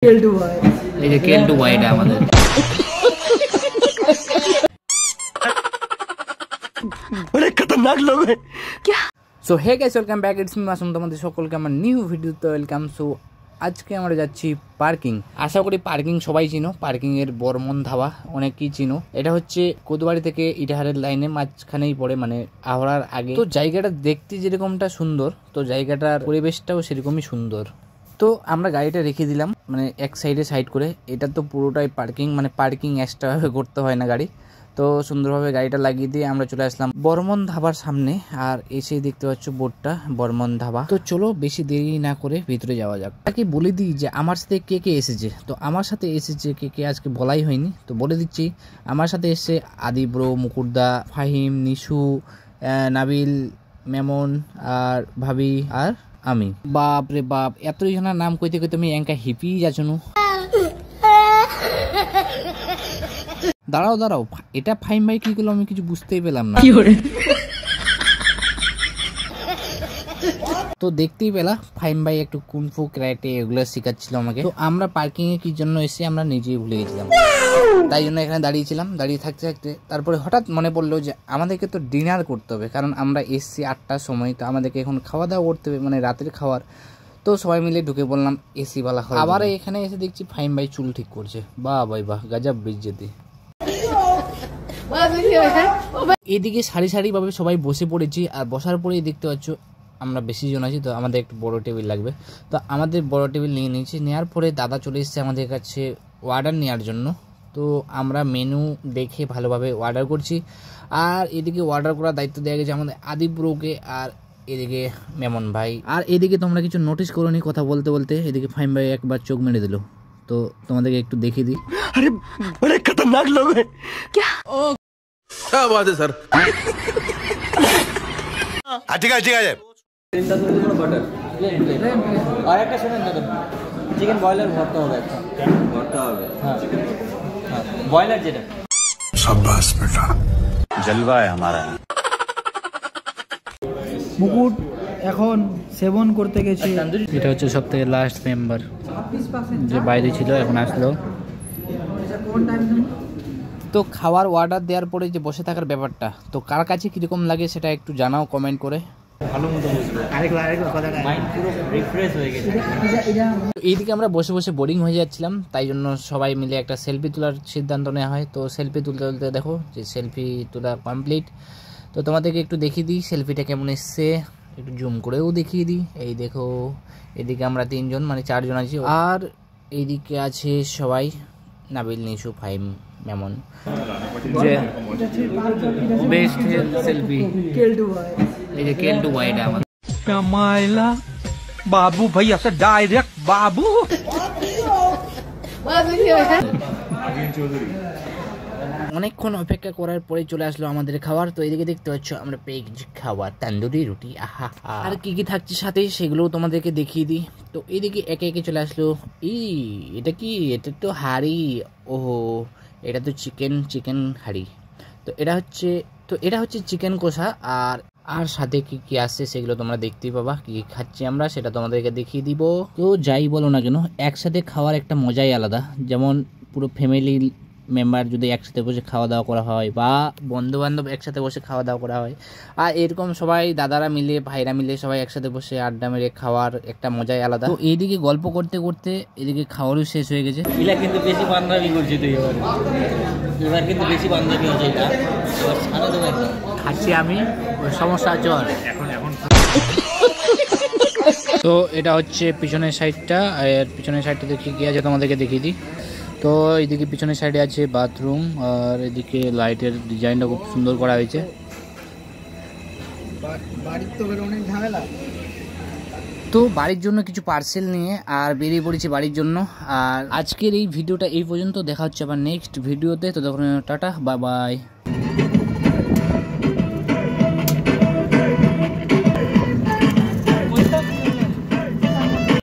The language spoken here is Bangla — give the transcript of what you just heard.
এই যে কেল2 ওয়াইড আমাদের बड़े खतरनाक लोग हैं क्या। So hey guys, welcome back, it's me Masum, তোমাদের সকলকে আমার নিউ ভিডিওতে ওয়েলকাম। সো আজকে আমরা যাচ্ছি পার্কিং। আশা করি পার্কিং সবাই চিনো, পার্কিং এর বর্মন ধাবা অনেকেই চিনো। এটা হচ্ছে কোতবাড়ি থেকে ইটাহারের লাইনে মাঝখানেই পড়ে, মানে আওড়ার আগে। তো জায়গাটা দেখতে যেরকমটা সুন্দর, তো জায়গাটার পরিবেশটাও সেরকমই সুন্দর। তো আমরা গাড়িটা রেখে দিলাম, মানে এক সাইডে সাইড করে। এটা তো পুরোটাই পার্কিং, মানে পার্কিং এক্সট্রাভাবে করতে হয় না গাড়ি। তো সুন্দরভাবে গাড়িটা লাগিয়ে দিয়ে আমরা চলে আসলাম বর্মন ধাবার সামনে। আর এসে দেখতে পাচ্ছ বোর্ডটা বর্মন ধাবা। তো চলো বেশি দেরি না করে ভিতরে যাওয়া যাক। তাকে বলে দিই যে আমার সাথে কে কে এসেছে। তো আমার সাথে এসেছে কে কে আজকে বলাই হয়নি, তো বলে দিচ্ছি। আমার সাথে এসেছে আদি ব্রো, মুকুরদা, ফাহিম, নিশু, নাবিল, মেমন আর ভাবি আর আমি। বাপ রে বাপ, এত জনের নাম কইতে কইতে আমি একা হিপি যাচ্ছ। দাঁড়াও দাঁড়াও, এটা ফাইম ভাই কি করলো আমি কিছু বুঝতেই পেলাম না। তো দেখতেই পেলা ফাইম ভাই একটু কুনফু ক্যারাটে এগুলো শেখাচ্ছিল আমাকে। তো আমরা পার্কিং এ কি জন্য এসে আমরা নিজেই ভুলে গেছিলাম, তাই জন্য এখানে দাঁড়িয়েছিলাম। দাঁড়িয়ে থাকতে থাকতে তারপরে হঠাৎ মনে পড়লো যে আমাদেরকে তো ডিনার করতে হবে, কারণ আমরা এসছি 8টার সময়। তো আমাদেরকে এখন খাওয়া দাওয়া করতে হবে, মানে রাতের খাওয়ার। তো সবাই মিলে ঢুকে বললাম এসি বালা খাওয়া। আবার এখানে এসে দেখছি ফাইম ভাই চুল ঠিক করছে। বাহ ভাই বাহ, গাজব বেজ্জতি। এদিকে সারি সারি ভাবে সবাই বসে পড়েছি। আর বসার পরেই দেখতে পাচ্ছ আমরা বেশি জন আছি, তো আমাদের একটু বড় টেবিল লাগবে। তো আমাদের বড় টেবিল নিয়ে নিয়েছি। নেওয়ার পরে দাদা চলে এসেছে আমাদের কাছে অর্ডার নেওয়ার জন্য। তো আমরা মেনু দেখে ভালোভাবে অর্ডার করছি। আর এদিকে অর্ডার করার দায়িত্ব দেওয়া গেছে আমাদের আদি ব্রোকে, আর এদিকে মেমন ভাই। আর এদিকে তোমরা কিছু নোটিস করোনি, কথা বলতে বলতে এদিকে ফাইম ভাই একবার চোখ মেরে দিল। তো তোমাদেরকে একটু দেখিয়ে দিই। अरे बड़े खतरनाक लोग हैं क्या क्या बात है सर। ठीक है और एक শুনেন দাদা, চিকেন বয়লার ভর্তা হবে, একটা ভর্তা হবে। হ্যাঁ হ্যাঁ, বয়লার যেটা। शाबाश बेटा, जलवा है हमारा। মুকুট এখন সেবন করতে গেছি। এটা হচ্ছে সব থেকে লাস্ট মেম্বার যে বাইরে ছিল, এখন আসলো। তো খাওয়ার অর্ডার দেওয়ার পরে যে বসে থাকার ব্যাপারটা, তো কার কাছে কীরকম লাগে সেটা একটু জানাও কমেন্ট করে। ভালো মতো বুঝলো, মাইন্ড পুরো রিফ্রেশ হয়ে গেছে। এইদিকে আমরা বসে বসে বোরিং হয়ে যাচ্ছিলাম, তাই জন্য সবাই মিলে একটা সেলফি তোলার সিদ্ধান্ত নেওয়া হয়। তো সেলফি তুলতে তুলতে দেখো যে সেলফি তোলা কমপ্লিট। তো তোমাদেরকে একটু দেখিয়ে দিই সেলফিটা কেমন এসছে, একটু জুম করেও দেখিয়ে দিই। এই দেখো, এদিকে আমরা 3 জন, মানে 4 জন আছি। আর এইদিকে আছে সবাই, নাবিল, নিশু, ফাইম, মেমন। যে বেস্ট সেলফি এই যে কেল2 ওয়াইড আমাদের। बाबू भैया से डायरेक्ट बाबू। অনেকক্ষণ অপেক্ষা করার পরে চলে আসলো আমাদের খাবার। তো এদিকে দেখতে পাচ্ছ আমরা পেয়ে গেছি খাবার, তান্দুরি রুটি, আহা। আর কি কি থাকছে সাথে সেগুলোও তোমাদেরকে দেখিয়ে দিই। তো এইদিকে একে একে চলে আসলো। এটা কি? এটা তো হাড়ি। ওহো, এটা তো চিকেন হাড়ি। তো এটা হচ্ছে চিকেন কষা। আর সাথে কি কি আসছে সেগুলো তোমরা দেখতেই পাবা। কি খাচ্ছি আমরা সেটা তোমাদেরকে দেখিয়ে দিব। তো যাই বলো না কেন, একসাথে খাওয়ার একটা মজাই আলাদা। যেমন পুরো ফ্যামিলি মেম্বার যদি একসাথে বসে খাওয়া দাওয়া করা হয়, বা বন্ধু বান্ধব একসাথে বসে খাওয়া দাওয়া করা হয়, আর এরকম সবাই দাদারা মিলে, ভাইরা মিলে সবাই একসাথে বসে আড্ডা মেরে খাওয়ার একটা মজাই আলাদা। তো এইদিকে গল্প করতে করতে এদিকে খাওয়ারও শেষ হয়ে গেছে। এলা কিন্তু বেশি বান্ধবী করছি তুই, এবার কিন্তু বেশি বান্ধবী হচ্ছে। এটা এবার ছাড়া দেবো একদম। খাচ্ছি আমি, সমস্যা আছে এখন। তো এটা হচ্ছে পিছনের সাইডটা, আর পিছনের সাইডটা দেখি কি আছে তোমাদেরকে দেখিয়ে দিই। তো এইদিকে পিছনের সাইডে আছে বাথরুম, আর এদিকে লাইটের ডিজাইনটা খুব সুন্দর করা হয়েছে। তো বাড়ির জন্য কিছু পার্সেল নিয়ে আর বেরিয়ে পড়েছি বাড়ির জন্য। আর আজকের এই ভিডিওটা এই পর্যন্ত, দেখা হচ্ছে আবার নেক্সট ভিডিওতে। তো তখন টাটা, বাই বাই।